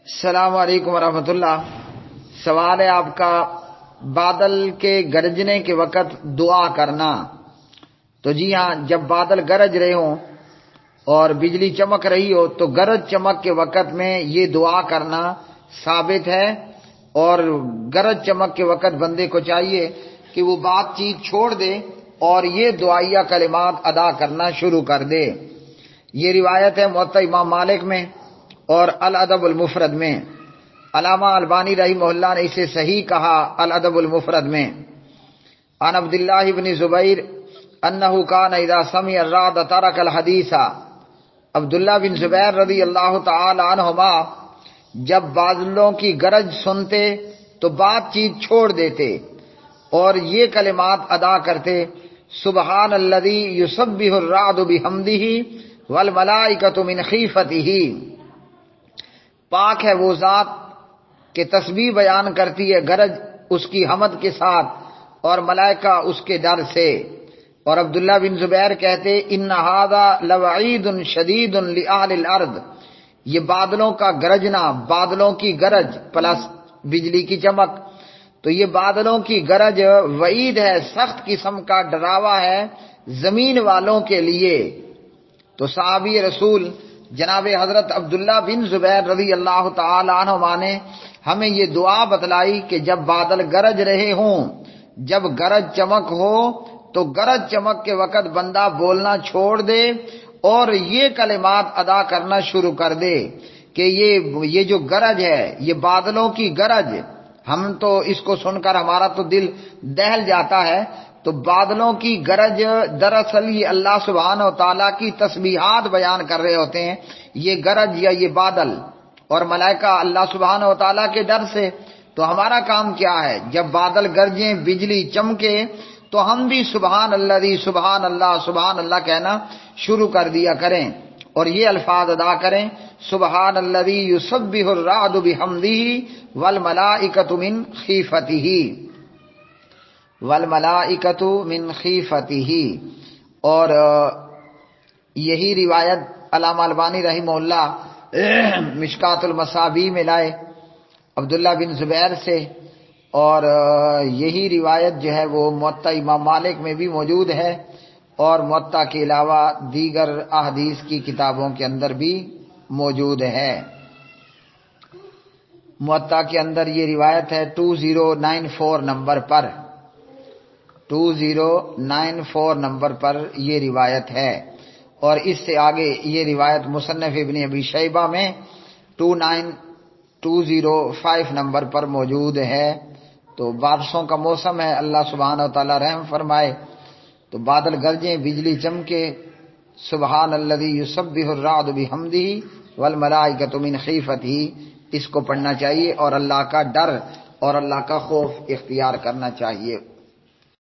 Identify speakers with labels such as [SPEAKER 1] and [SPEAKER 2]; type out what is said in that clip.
[SPEAKER 1] السلام علیکم ورحمۃ اللہ۔ سوال ہے آپ کا، بادل کے گرجنے کے وقت دعا کرنا۔ تو جی ہاں، جب بادل گرج رہے ہوں اور بجلی چمک رہی ہو تو گرج چمک کے وقت میں یہ دعا کرنا ثابت ہے، اور گرج چمک کے وقت بندے کو چاہیے کہ وہ بات چیت چھوڑ دے اور یہ دعائیہ کلمات ادا کرنا شروع کر دے۔ یہ روایت ہے موطا امام مالک میں اور الادب المفرد میں۔ علامہ البانی رحمہ اللہ نے اسے صحیح کہا الادب المفرد میں۔ عن عبداللہ بن زبیر انہ کان اذا سمع الرعد ترک الحدیث۔ عبداللہ بن زبیر رضی اللہ تعالی عنہما جب بادلوں کی گرج سنتے تو بات چیت چھوڑ دیتے اور یہ کلمات ادا کرتے: سبحان الذی یسبح الرعد بحمدہ والملائکۃ من خیفتہ۔ پاک ہے وہ ذات کہ تسبیح بیان کرتی ہے گرج اس کی حمد کے ساتھ اور ملائکہ اس کے ڈر سے۔ اور عبداللہ بن زبیر کہتے: ان ھذا لوعید شدید لأہل الارض۔ یہ بادلوں کا گرجنا، بادلوں کی گرج پلس بجلی کی چمک، تو یہ بادلوں کی گرج وعید ہے، سخت قسم کا ڈراوا ہے زمین والوں کے لیے۔ تو صحابی رسول جناب حضرت عبداللہ بن زبیر رضی اللہ تعالی عنہما نے ہمیں یہ دعا بتلائی کہ جب بادل گرج رہے ہوں، جب گرج چمک ہو تو گرج چمک کے وقت بندہ بولنا چھوڑ دے اور یہ کلمات ادا کرنا شروع کر دے کہ یہ جو گرج ہے، یہ بادلوں کی گرج، ہم تو اس کو سن کر ہمارا تو دل دہل جاتا ہے۔ تو بادلوں کی گرج دراصل یہ اللہ سبحانہ و تعالیٰ کی تسبیحات بیان کر رہے ہوتے ہیں، یہ گرج یا یہ بادل، اور ملائکہ اللہ سبحانہ و تعالیٰ کے ڈر سے۔ تو ہمارا کام کیا ہے؟ جب بادل گرجیں، بجلی چمکے تو ہم بھی سبحان اللہ کہنا شروع کر دیا کریں اور یہ الفاظ ادا کریں: سبحان الذی یسبح الرعد بحمدہ والملائکۃ من خیفتہ۔ اور یہی روایت علامہ البانی رحمہ اللہ مشکات المصابیح میں لائے عبداللہ بن زبیر سے، اور یہی روایت جو ہے وہ موطا امام مالک میں بھی موجود ہے اور موطا کے علاوہ دیگر احادیث کی کتابوں کے اندر بھی موجود ہے۔ موطا کے اندر یہ روایت ہے 2094 نمبر پر، 2094 نمبر پر یہ روایت ہے، اور اس سے آگے یہ روایت مصنف ابن ابی شیبہ میں 29205 نمبر پر موجود ہے۔ تو بارشوں کا موسم ہے، اللہ سبحانہ و تعالی رحم فرمائے، تو بادل گرجیں، بجلی چمکے، سبحان الذی یسبح الرعد بحمدہ والملائکۃ من خیفتہ، اس کو پڑھنا چاہیے اور اللہ کا ڈر اور اللہ کا خوف اختیار کرنا چاہیے۔